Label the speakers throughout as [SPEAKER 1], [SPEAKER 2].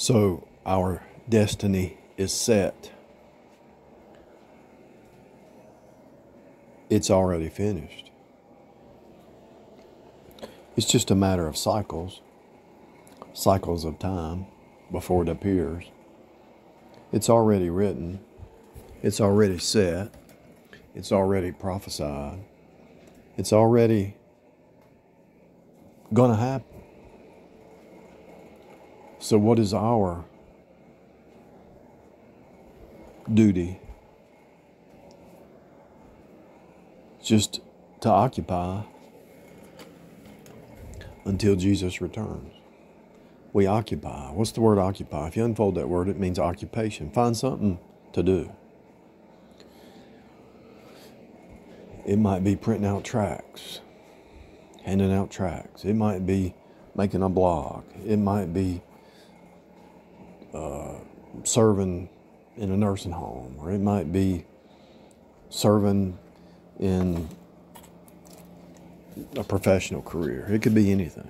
[SPEAKER 1] So our destiny is set. It's already finished. It's just a matter of cycles of time before it appears. It's already written. It's already set. It's already prophesied. It's already going to happen. So what is our duty? Just to occupy until Jesus returns. We occupy. What's the word occupy? If you unfold that word, it means occupation. Find something to do. It might be printing out tracts, handing out tracts. It might be making a blog. It might be serving in a nursing home, or it might be serving in a professional career. It could be anything.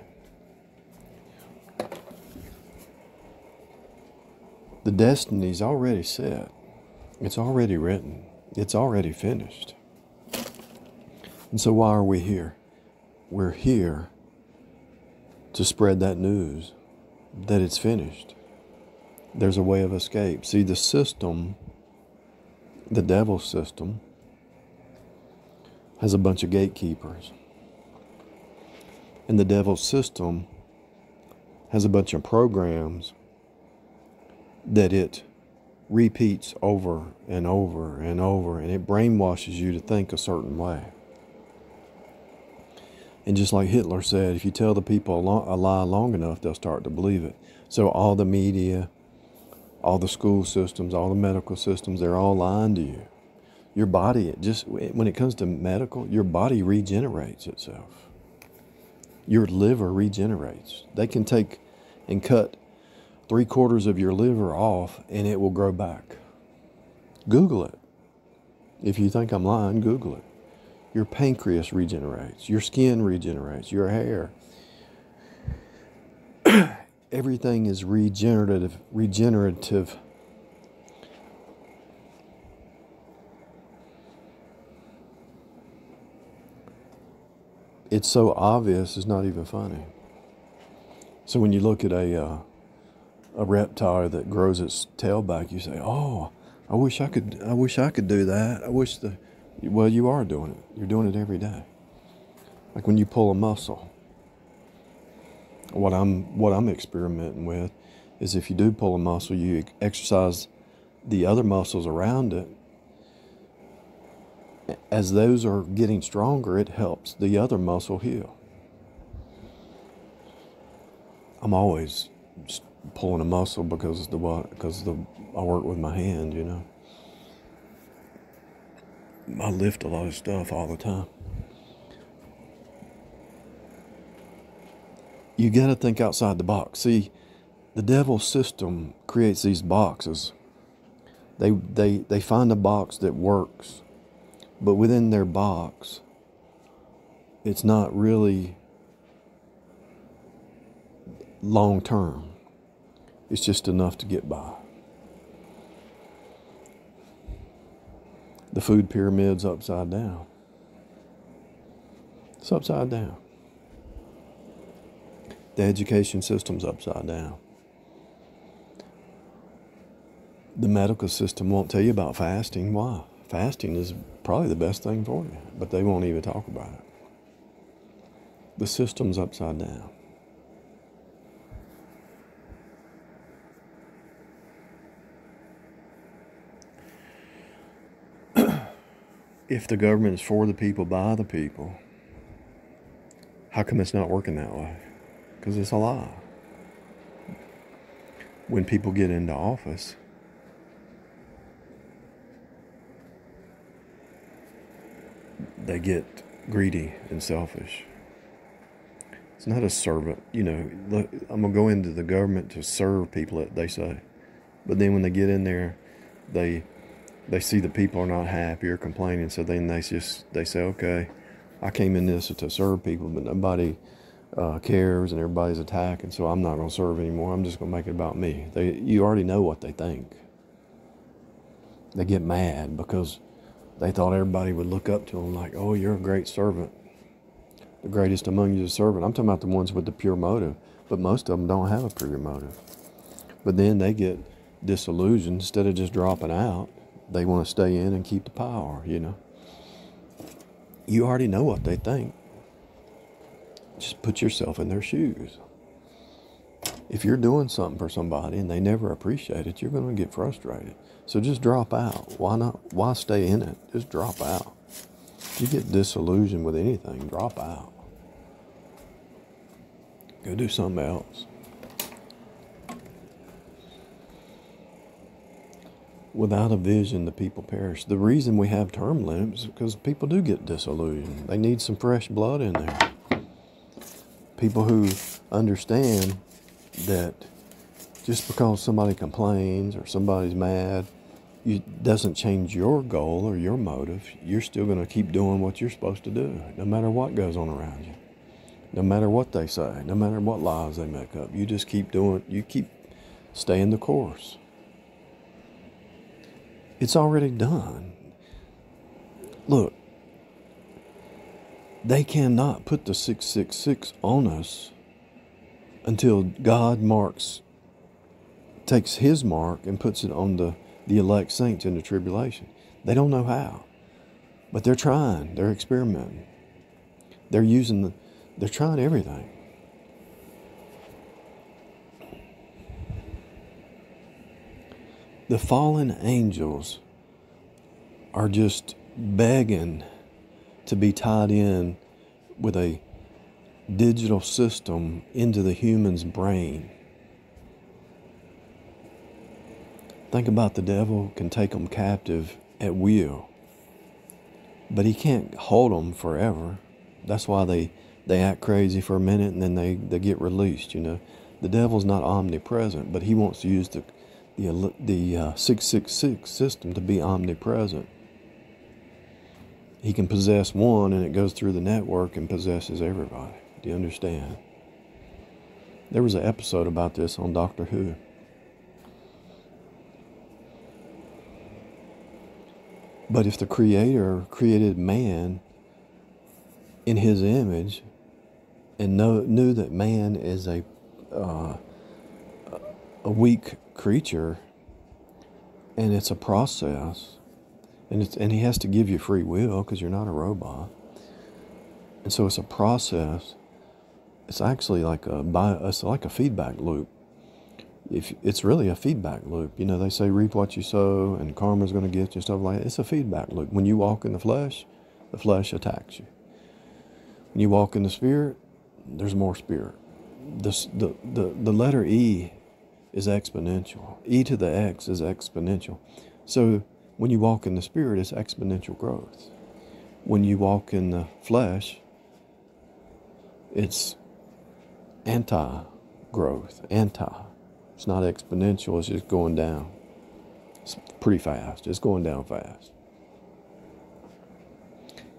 [SPEAKER 1] The destiny's already set. It's already written. It's already finished. And so why are we here? We're here to spread that news that it's finished. There's a way of escape. See, the system, the devil's system, has a bunch of gatekeepers. And the devil's system has a bunch of programs that it repeats over and over and over, and it brainwashes you to think a certain way. And just like Hitler said, if you tell the people a lie long enough, they'll start to believe it. So all the media, all the school systems, all the medical systems, they're all lying to you. Your body, when it comes to medical, your body regenerates itself. Your liver regenerates. They can take and cut 3/4 of your liver off and it will grow back. Google it. If you think I'm lying, Google it. Your pancreas regenerates. Your skin regenerates. Your hair. Everything is regenerative. It's so obvious, it's not even funny. So when you look at a reptile that grows its tail back, you say, "Oh, I wish I could do that. Well, you are doing it. You're doing it every day. Like when you pull a muscle. What I'm experimenting with is if you do pull a muscle, you exercise the other muscles around it. As those are getting stronger, it helps the other muscle heal. I'm always pulling a muscle because I work with my hand, you know. I lift a lot of stuff all the time. You got to think outside the box. See, the devil's system creates these boxes. They find a box that works, but within their box, it's not really long term. It's just enough to get by. The food pyramid's upside down. It's upside down. The education system's upside down. The medical system won't tell you about fasting. Why? Fasting is probably the best thing for you, but they won't even talk about it. The system's upside down. If the government is for the people, by the people, how come it's not working that way? Because it's a lie. When people get into office, they get greedy and selfish. It's not a servant. You know, look, I'm going to go into the government to serve people, they say. But then when they get in there, they see the people are not happy or complaining, so then they say, okay, I came in this to serve people, but nobody cares and everybody's attacking, so I'm not going to serve anymore. I'm just going to make it about me. You already know what they think. They get mad because they thought everybody would look up to them like, oh, you're a great servant. The greatest among you is a servant. I'm talking about the ones with the pure motive, but most of them don't have a pure motive. But then they get disillusioned. Instead of just dropping out, they want to stay in and keep the power, you know. You already know what they think. Just put yourself in their shoes. If you're doing something for somebody and they never appreciate it, you're going to get frustrated. So just drop out. Why not? Why stay in it? Just drop out. If you get disillusioned with anything, drop out. Go do something else. Without a vision, the people perish. The reason we have term limits is because people do get disillusioned. They need some fresh blood in there. People who understand that just because somebody complains or somebody's mad, it doesn't change your goal or your motive. You're still going to keep doing what you're supposed to do, no matter what goes on around you, no matter what they say, no matter what lies they make up. You just keep doing, you keep staying the course. It's already done. Look, they cannot put the 666 on us until God takes his mark and puts it on the elect saints in the tribulation. They don't know how, but they're trying. They're experimenting. They're trying everything. The fallen angels are just begging to be tied in with a digital system into the human's brain. Think about the devil can take them captive at will, but he can't hold them forever. That's why they act crazy for a minute and then they get released, you know. The devil's not omnipresent, but he wants to use the 666 system to be omnipresent. He can possess one and it goes through the network and possesses everybody. Do you understand? There was an episode about this on Doctor Who. But if the Creator created man in his image and knew that man is a weak creature and it's a process and he has to give you free will because you're not a robot, and so it's a process. It's actually like a feedback loop. If it's really a feedback loop, you know, they say reap what you sow and karma's going to get you, stuff like that. It's a feedback loop. When you walk in the flesh attacks you. When you walk in the spirit, there's more spirit. The letter E is exponential. E to the X is exponential. So when you walk in the spirit, it's exponential growth. When you walk in the flesh, it's anti-growth, It's not exponential, it's just going down. It's pretty fast, it's going down fast.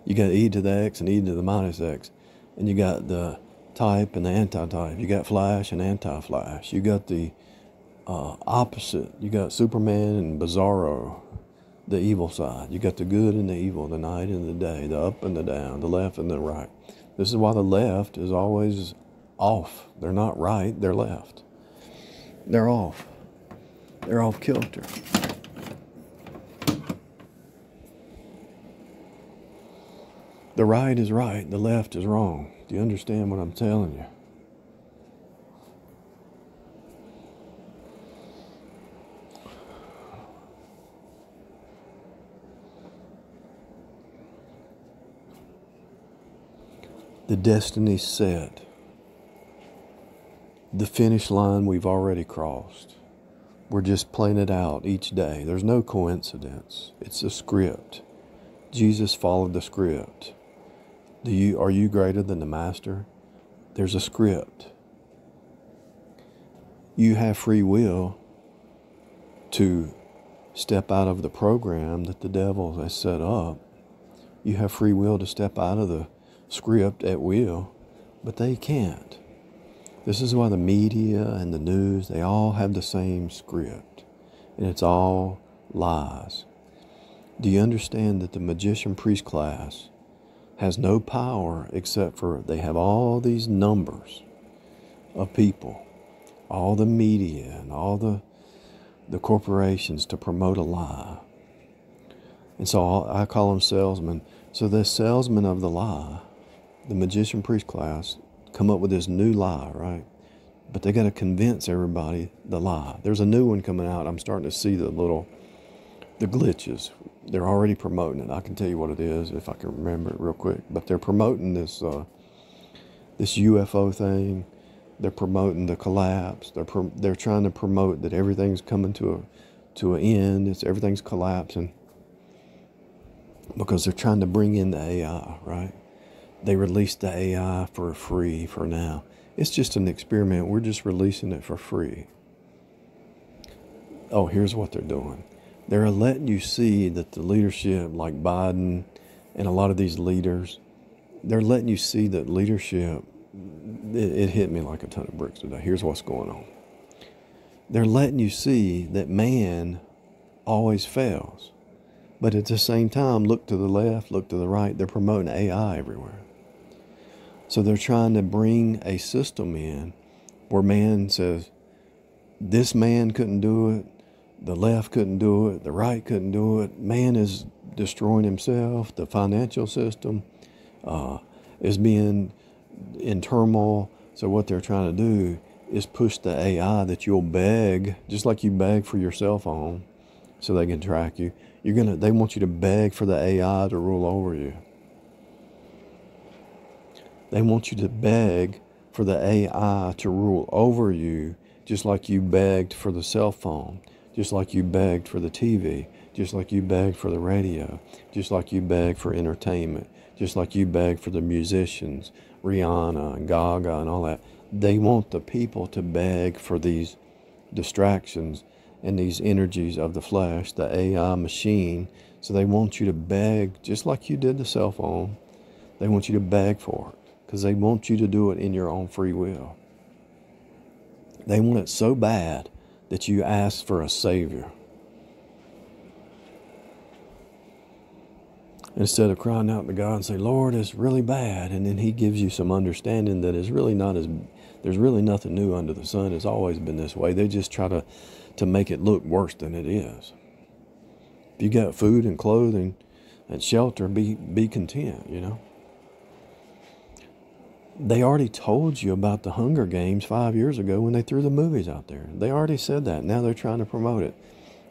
[SPEAKER 1] You got E to the X and E to the minus X. And you got the type and the anti-type. You got flash and anti-flash. You got the opposite. You got Superman and Bizarro, the evil side. You got the good and the evil, the night and the day, the up and the down, the left and the right. This is why the left is always off. They're not right, they're left. They're off. They're off kilter. The right is right, the left is wrong. Do you understand what I'm telling you? The destiny's set. The finish line we've already crossed. We're just playing it out each day. There's no coincidence. It's a script. Jesus followed the script. Are you greater than the master? There's a script. You have free will to step out of the program that the devil has set up. You have free will to step out of the script at will, But they can't. This is why the media and the news, they all have the same script. And it's all lies. Do you understand that the magician priest class has no power except for they have all these numbers of people, all the media and all the corporations to promote a lie. And so I call them salesmen. So the salesmen of the lie, the magician priest class, come up with this new lie, right? But they got to convince everybody the lie. There's a new one coming out. I'm starting to see the glitches. They're already promoting it. I can tell you what it is if I can remember it real quick. But they're promoting this UFO thing. They're promoting the collapse. They're trying to promote that everything's coming to an end. Everything's collapsing because they're trying to bring in the AI, right? They released the AI for free for now. It's just an experiment. We're just releasing it for free. Oh, here's what they're doing. They're letting you see that the leadership, like Biden and a lot of these leaders, they're letting you see that leadership, it hit me like a ton of bricks today. Here's what's going on. They're letting you see that man always fails. But at the same time, look to the left, look to the right. They're promoting AI everywhere. So they're trying to bring a system in where man says, this man couldn't do it, the left couldn't do it, the right couldn't do it. Man is destroying himself. The financial system is being in turmoil. So what they're trying to do is push the AI that you'll beg, just like you beg for your cell phone so they can track you. They want you to beg for the AI to rule over you. They want you to beg for the AI to rule over you, just like you begged for the cell phone, just like you begged for the TV, just like you begged for the radio, just like you begged for entertainment, just like you begged for the musicians, Rihanna and Gaga and all that. They want the people to beg for these distractions and these energies of the flesh, the AI machine. So they want you to beg, just like you did the cell phone. They want you to beg for it because they want you to do it in your own free will. They want it so bad that you ask for a savior. Instead of crying out to God and say, Lord, it's really bad. And then he gives you some understanding that it's really not there's really nothing new under the sun. It's always been this way. They just try to make it look worse than it is. If you got food and clothing and shelter, be content, you know. They already told you about the Hunger Games 5 years ago when they threw the movies out there. They already said that. Now they're trying to promote it.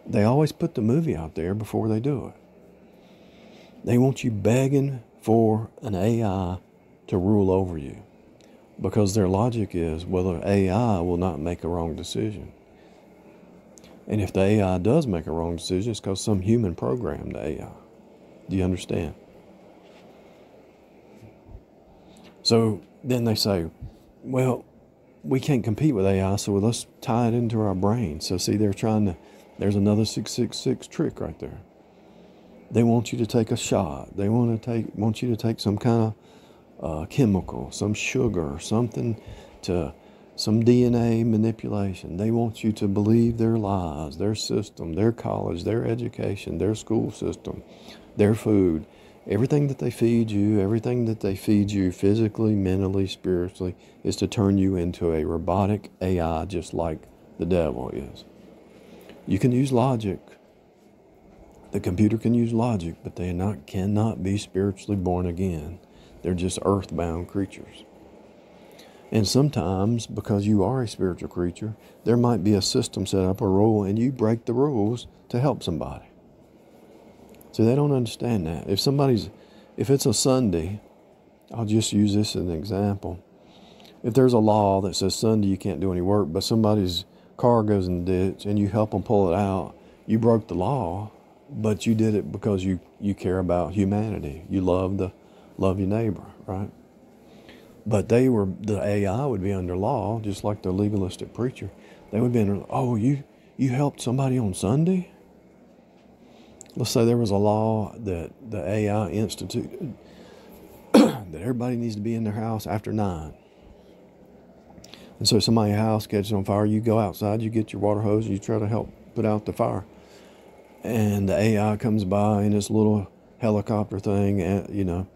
[SPEAKER 1] They always put the movie out there before they do it. They want you begging for an AI to rule over you because their logic is, well, the AI will not make a wrong decision. And if the AI does make a wrong decision, it's because some human programmed the AI. Do you understand? So then they say, well, we can't compete with AI, so let's tie it into our brain. So see, there's another 666 trick right there. They want you to take a shot. They want you to take some kind of chemical, some sugar, something some DNA manipulation. They want you to believe their lies, their system, their college, their education, their school system, their food. Everything that they feed you physically, mentally, spiritually, is to turn you into a robotic AI just like the devil is. You can use logic. The computer can use logic, but they cannot be spiritually born again. They're just earthbound creatures. And sometimes, because you are a spiritual creature, there might be a system set up, a rule, and you break the rules to help somebody. So they don't understand that. If it's a Sunday, I'll just use this as an example. If there's a law that says Sunday you can't do any work, but somebody's car goes in the ditch and you help them pull it out, you broke the law, but you did it because you care about humanity. You love your neighbor, right? But the AI would be under law, just like the legalistic preacher. They would be under, oh, you helped somebody on Sunday? Let's say there was a law that the AI instituted that everybody needs to be in their house after 9. And so somebody's house catches on fire, you go outside, you get your water hose, and you try to help put out the fire. And the AI comes by in this little helicopter thing, and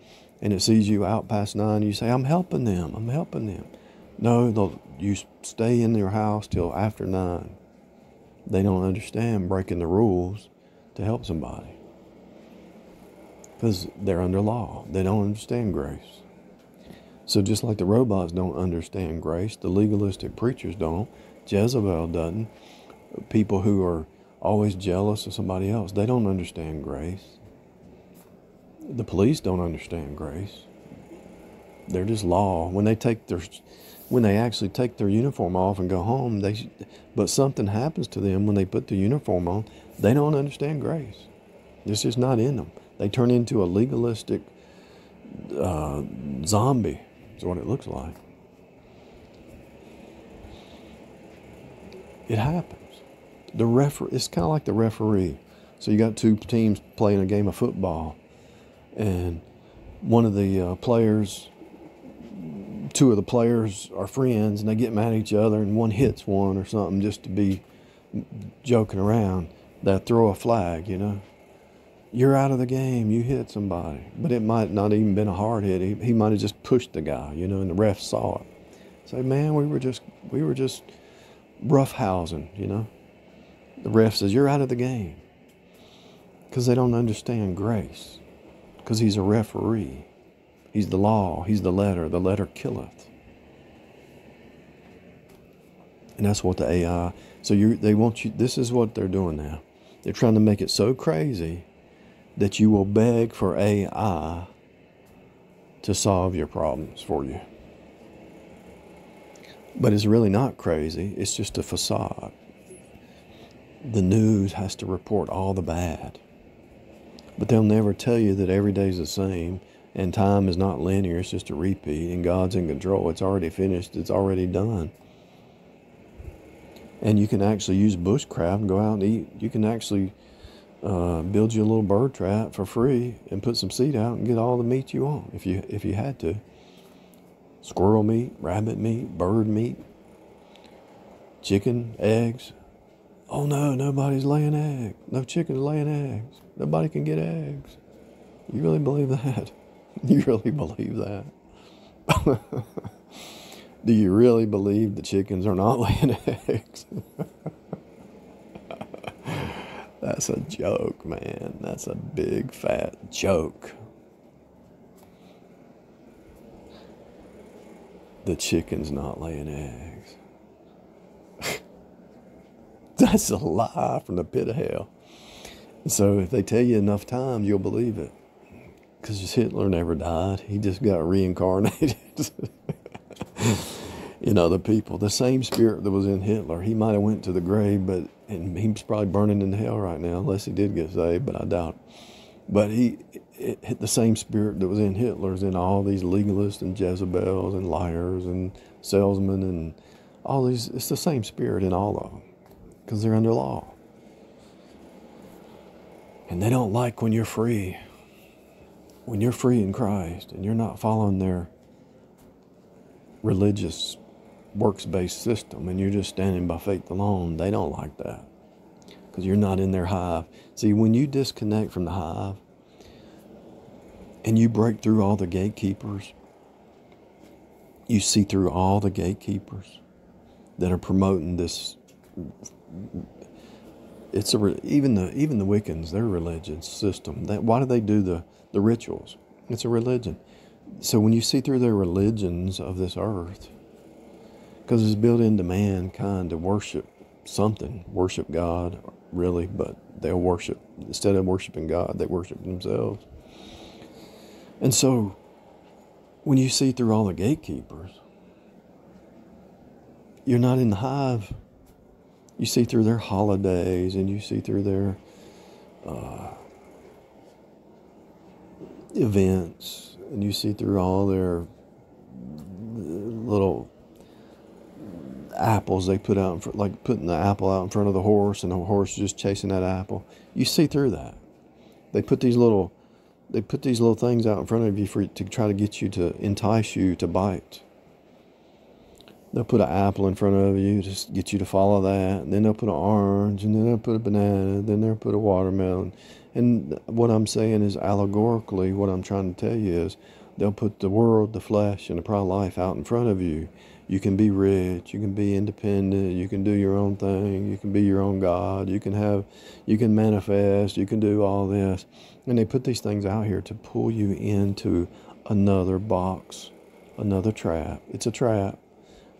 [SPEAKER 1] it sees you out past 9. You say, I'm helping them. No, you stay in your house till after 9. They don't understand breaking the rules to help somebody, because they're under law. They don't understand grace. So just like the robots don't understand grace, the legalistic preachers don't, Jezebel doesn't, people who are always jealous of somebody else, they don't understand grace. The police don't understand grace. They're just law. When they actually take their uniform off and go home, but something happens to them when they put the uniform on, they don't understand grace. It's just not in them. They turn into a legalistic zombie, is what it looks like. It happens. It's kind of like the referee. So you got 2 teams playing a game of football, and one of the players, 2 of the players are friends, and they get mad at each other, and one hits one or something just to be joking around. They throw a flag, You're out of the game. You hit somebody. But it might not even been a hard hit. He might have just pushed the guy, and the ref saw it. Say, man, we were just roughhousing, The ref says, you're out of the game. Because they don't understand grace. Because he's a referee. He's the law. He's the letter. The letter killeth. And that's what the AI... So they want you... This is what they're doing now. They're trying to make it so crazy that you will beg for AI to solve your problems for you. But it's really not crazy. It's just a facade. The news has to report all the bad. But they'll never tell you that every day's the same, and time is not linear. It's just a repeat, and God's in control. It's already finished. It's already done. And you can actually use bushcraft and go out and eat. You can actually build you a little bird trap for free and put some seed out and get all the meat you want if you had to. Squirrel meat, rabbit meat, bird meat, chicken, eggs. Oh no, nobody's laying eggs. No chicken's laying eggs. Nobody can get eggs. You really believe that? You really believe that? Do you really believe the chickens are not laying eggs? That's a joke, man. That's a big, fat joke. The chicken's not laying eggs. That's a lie from the pit of hell. So if they tell you enough times, you'll believe it. Because Hitler never died. He just got reincarnated. The people, the same spirit that was in Hitler, he might have went to the grave, and he's probably burning in hell right now, unless he did get saved, but I doubt it. But the same spirit that was in Hitler's in all these legalists and Jezebels and liars and salesmen and all these. It's the same spirit in all of them, because they're under law. And they don't like when you're free. When you're free in Christ and you're not following their religious works-based system and you're just standing by faith alone, they don't like that. Because you're not in their hive. See, when you disconnect from the hive and you break through all the gatekeepers, you see through all the gatekeepers that are promoting this. Even the Wiccans, their religion system. Why do they do the rituals? It's a religion. So when you see through their religions of this earth, because it's built into mankind to worship something, worship God, really, but they'll worship, instead of worshiping God, they worship themselves. And so when you see through all the gatekeepers, you're not in the hive. You see through their holidays, and you see through their events, and you see through all their little apples they put out in front, like putting the apple out in front of the horse, and the horse is just chasing that apple. You see through that. They put these little things out in front of you to try to get you to entice you to bite. They'll put an apple in front of you, just get you to follow that. And then they'll put an orange, and then they'll put a banana, then they'll put a watermelon. And what I'm saying is, allegorically, what I'm trying to tell you is, they'll put the world, the flesh, and the pride of life out in front of you. You can be rich, you can be independent, you can do your own thing, you can be your own God, you can manifest, you can do all this. And they put these things out here to pull you into another box, another trap. It's a trap.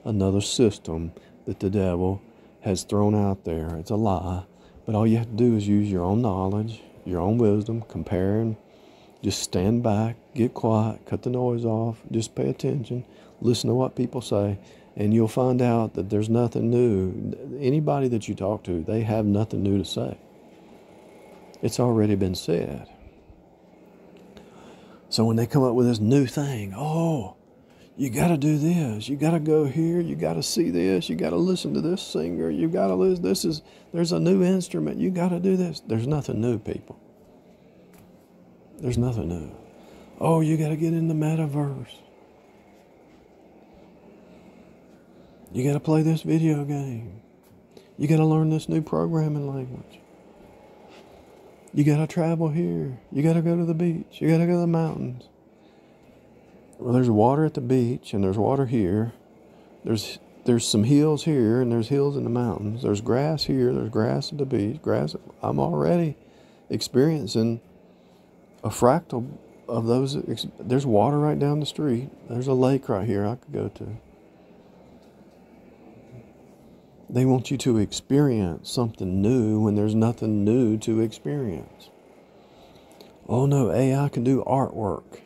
[SPEAKER 1] Another system that the devil has thrown out there. It's a lie. But all you have to do is use your own knowledge, your own wisdom, compare, and just stand back, get quiet, cut the noise off, just pay attention, listen to what people say, and you'll find out that there's nothing new. Anybody that you talk to, they have nothing new to say. It's already been said. So when they come up with this new thing, you got to do this. You got to go here. You got to see this. You got to listen to this singer. You got to listen. There's a new instrument. You got to do this. There's nothing new, people. There's nothing new. You got to get in the metaverse. You got to play this video game. You got to learn this new programming language. You got to travel here. You got to go to the beach. You got to go to the mountains. Well, there's water at the beach, and there's water here. There's some hills here, and there's hills in the mountains. There's grass here. There's grass at the beach. I'm already experiencing a fractal of those. There's water right down the street. There's a lake right here I could go to. They want you to experience something new when there's nothing new to experience. Oh no, AI can do artwork.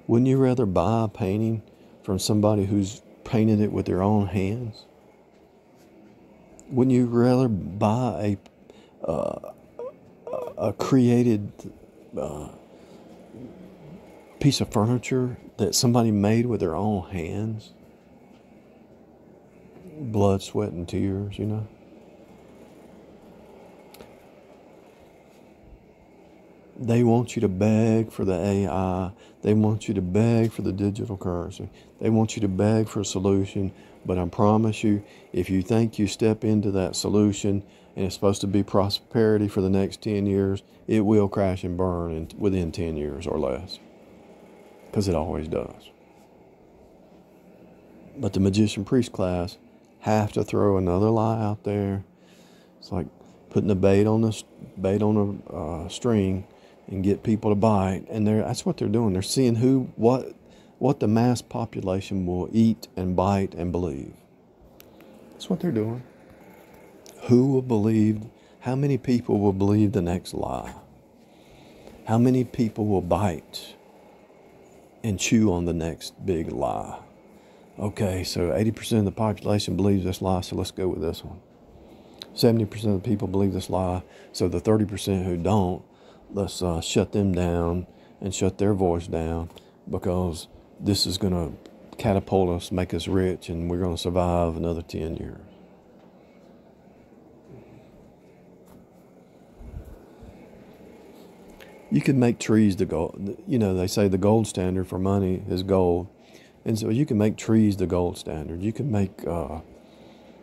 [SPEAKER 1] Wouldn't you rather buy a painting from somebody who's painted it with their own hands? Wouldn't you rather buy a created piece of furniture that somebody made with their own hands? Blood, sweat, and tears, you know? They want you to beg for the AI. They want you to beg for the digital currency. They want you to beg for a solution. But I promise you, if you think you step into that solution and it's supposed to be prosperity for the next 10 years, it will crash and burn within 10 years or less. Because it always does. But the magician priest class have to throw another lie out there. It's like putting a bait on a string and get people to bite, and that's what they're doing. They're seeing what the mass population will eat and bite and believe. That's what they're doing. Who will believe? How many people will believe the next lie? How many people will bite and chew on the next big lie? Okay, so 80% of the population believes this lie, so let's go with this one. 70% of the people believe this lie, so the 30% who don't, let's shut them down and shut their voice down, because this is going to catapult us, make us rich, and we're going to survive another 10 years. You could make trees the gold. You know, they say the gold standard for money is gold. And so you can make trees the gold standard. You can make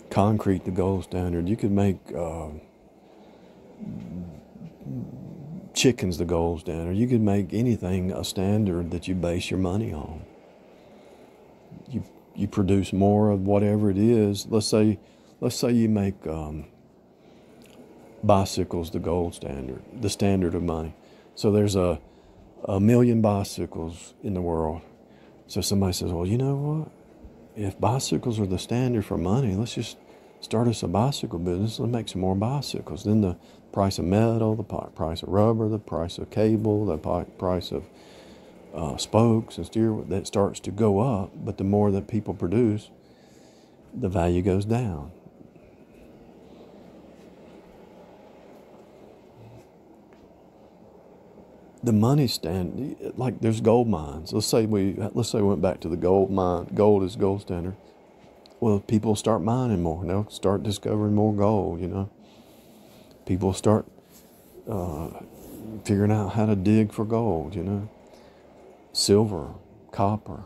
[SPEAKER 1] concrete the gold standard. You could make chickens the gold standard. You could make anything a standard that you base your money on. You produce more of whatever it is. Let's say you make bicycles the gold standard, the standard of money. So there's a million bicycles in the world. So somebody says, well, you know what? If bicycles are the standard for money, let's just start us a bicycle business. Let's make some more bicycles. Then the price of metal, the price of rubber, the price of cable, the price of spokes and steer, that starts to go up. But the more that people produce, the value goes down. The money like there's gold mines. Let's say we went back to the gold mine. Gold is gold standard. Well, people start mining more. They'll start discovering more gold, you know. People start figuring out how to dig for gold, you know. Silver, copper.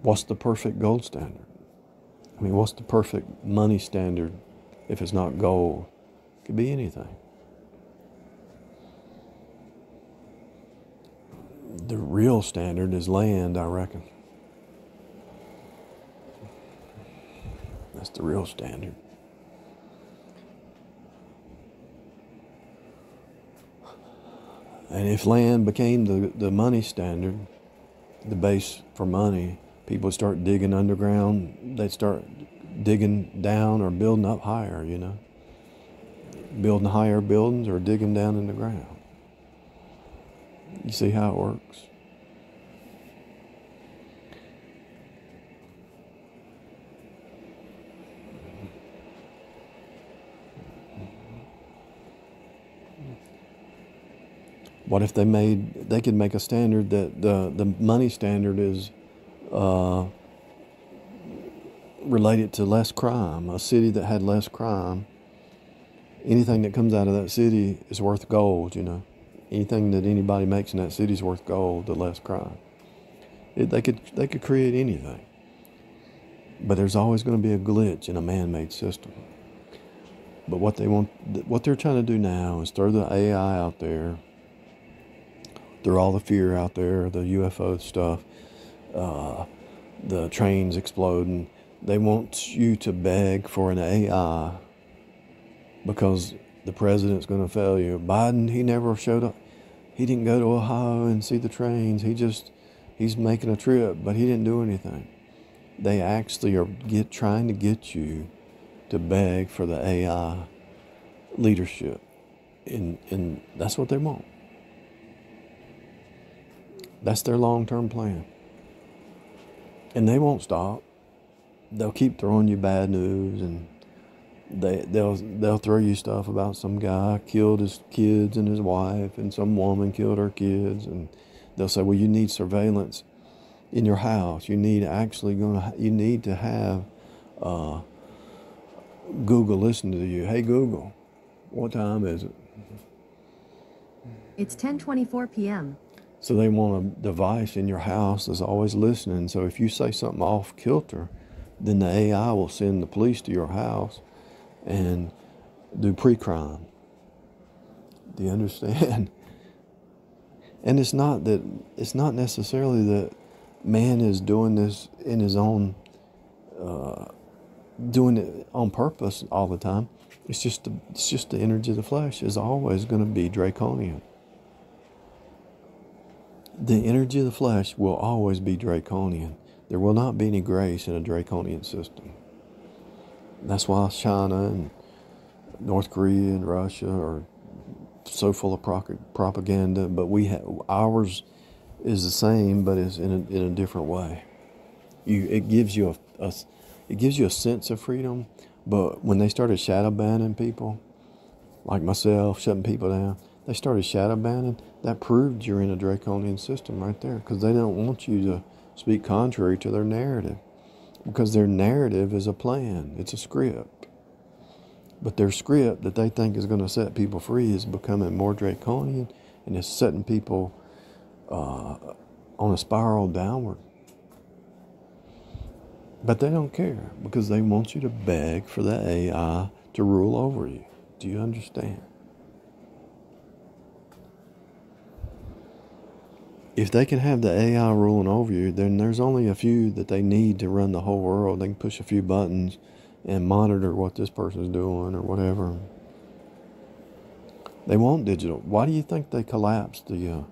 [SPEAKER 1] What's the perfect gold standard? I mean, what's the perfect money standard if it's not gold? It could be anything. The real standard is land, I reckon. That's the real standard. And if land became the money standard, the base for money, people would start digging underground. They'd start digging down or building up higher, you know. Building higher buildings or digging down in the ground. You see how it works? What if they could make a standard that the money standard is related to less crime, a city that had less crime. Anything that comes out of that city is worth gold, you know. Anything that anybody makes in that city is worth gold, the less crime. They could create anything. But there's always going to be a glitch in a man-made system. But what they're trying to do now is throw the AI out there, throw all the fear out there, the UFO stuff, the trains exploding. They want you to beg for an AI because the president's going to fail you. Biden, he never showed up. He didn't go to Ohio and see the trains. He's making a trip, but he didn't do anything. They actually are trying to get you to beg for the AI leadership. And that's what they want. That's their long-term plan. And they won't stop. They'll keep throwing you bad news, and they'll throw you stuff about some guy killed his kids and his wife, and some woman killed her kids, and they'll say, well, you need surveillance in your house. You need to have Google listen to you. Hey Google, what time is it?
[SPEAKER 2] It's 10:24 p.m.
[SPEAKER 1] So they want a device in your house that's always listening. So if you say something off kilter, then the AI will send the police to your house and do pre-crime. Do you understand? And it's not necessarily that man is doing this in his own, doing it on purpose all the time. It's just the energy of the flesh is always going to be draconian. The energy of the flesh will always be draconian. There will not be any grace in a draconian system. That's why China and North Korea and Russia are so full of propaganda. But ours is the same, but it's in a different way. It gives you a sense of freedom. But when they started shadow banning people, like myself, shutting people down, they started shadow banning. That proved you're in a draconian system right there, because they don't want you to speak contrary to their narrative, because their narrative is a plan. It's a script. But their script that they think is going to set people free is becoming more draconian, and it's setting people on a spiral downward. But they don't care, because they want you to beg for the AI to rule over you. Do you understand? If they can have the AI ruling over you, then there's only a few that they need to run the whole world. They can push a few buttons and monitor what this person's doing or whatever. They want digital. Why do you think they collapsed the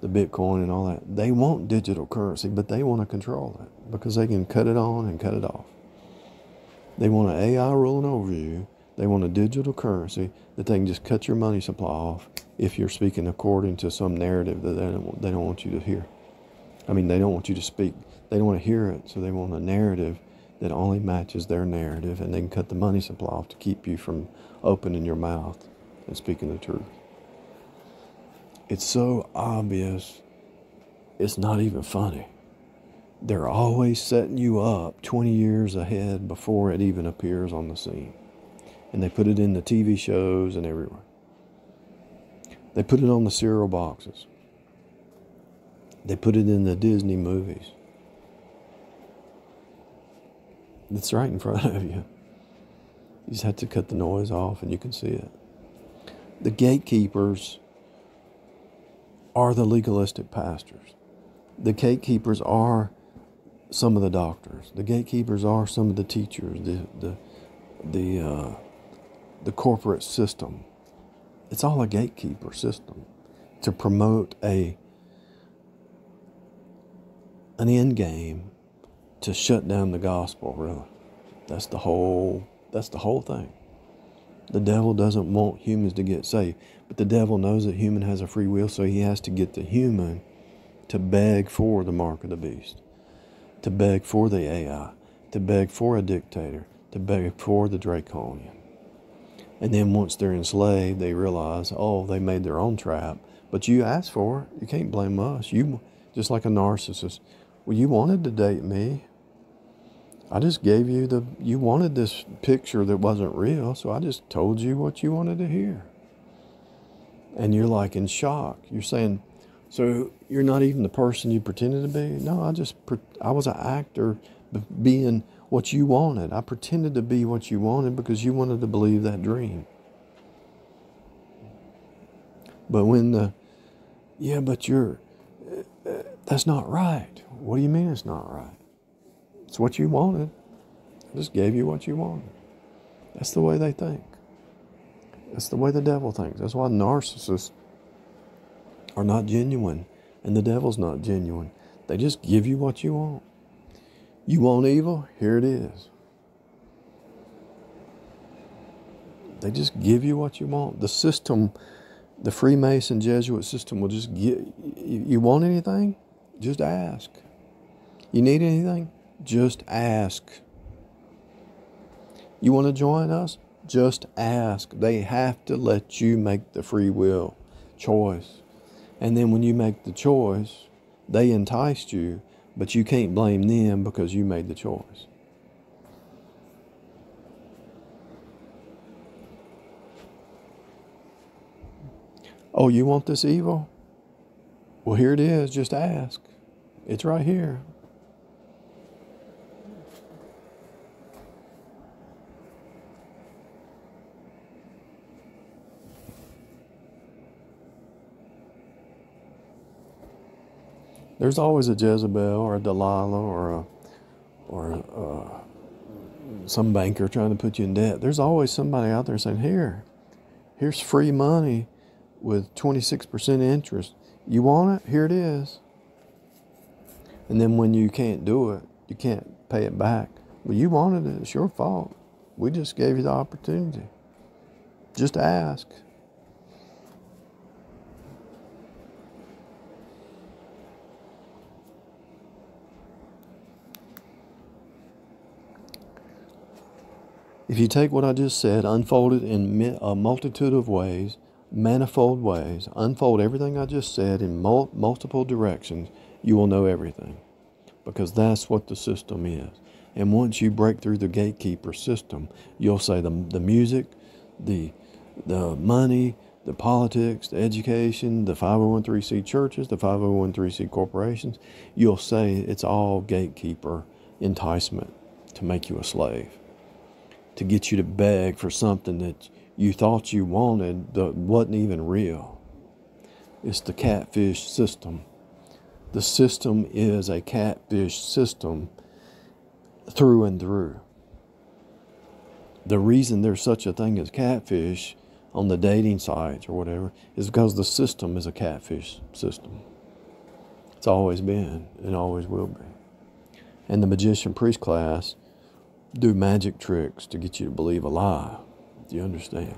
[SPEAKER 1] Bitcoin and all that? They want digital currency, but they want to control it because they can cut it on and cut it off. They want an AI ruling over you. They want a digital currency that they can just cut your money supply off if you're speaking according to some narrative that they don't want you to hear. I mean, they don't want you to speak. They don't want to hear it, so they want a narrative that only matches their narrative, and they can cut the money supply off to keep you from opening your mouth and speaking the truth. It's so obvious, it's not even funny. They're always setting you up 20 years ahead before it even appears on the scene. And they put it in the TV shows and everywhere. They put it on the cereal boxes. They put it in the Disney movies. It's right in front of you. You just have to cut the noise off and you can see it. The gatekeepers are the legalistic pastors. The gatekeepers are some of the doctors. The gatekeepers are some of the teachers, the corporate system. It's all a gatekeeper system to promote an end game to shut down the gospel, really. That's the whole thing. The devil doesn't want humans to get saved, but the devil knows that human has a free will, so he has to get the human to beg for the mark of the beast, to beg for the AI, to beg for a dictator, to beg for the Draconian. And then once they're enslaved, they realize, oh, they made their own trap. But you asked for it. You can't blame us. You, just like a narcissist. Well, you wanted to date me. I just gave you you wanted this picture that wasn't real, so I just told you what you wanted to hear. And you're like in shock. You're saying, so you're not even the person you pretended to be? No, I was an actor being what you wanted. I pretended to be what you wanted because you wanted to believe that dream. But that's not right. What do you mean it's not right? It's what you wanted. I just gave you what you wanted. That's the way they think. That's the way the devil thinks. That's why narcissists are not genuine and the devil's not genuine. They just give you what you want. You want evil? Here it is. They just give you what you want. The system, the Freemason Jesuit system will just give. You want anything? Just ask. You need anything? Just ask. You want to join us? Just ask. They have to let you make the free will choice. And then when you make the choice, they enticed you, but you can't blame them because you made the choice. Oh, you want this evil? Well, here it is. Just ask. It's right here. There's always a Jezebel or a Delilah or some banker trying to put you in debt. There's always somebody out there saying, here's free money with 26% interest. You want it? Here it is. And then when you can't do it, you can't pay it back. Well, you wanted it. It's your fault. We just gave you the opportunity. Just ask. If you take what I just said, unfold it in a multitude of ways, manifold ways, unfold everything I just said in multiple directions, you will know everything. Because that's what the system is. And once you break through the gatekeeper system, you'll say the music, the money, the politics, the education, the 501(c) churches, the 501(c) corporations, you'll say it's all gatekeeper enticement to make you a slave, to get you to beg for something that you thought you wanted that wasn't even real. It's the catfish system. The system is a catfish system through and through. The reason there's such a thing as catfish on the dating sites or whatever is because the system is a catfish system. It's always been and always will be. And the magician priest class do magic tricks to get you to believe a lie. Do you understand?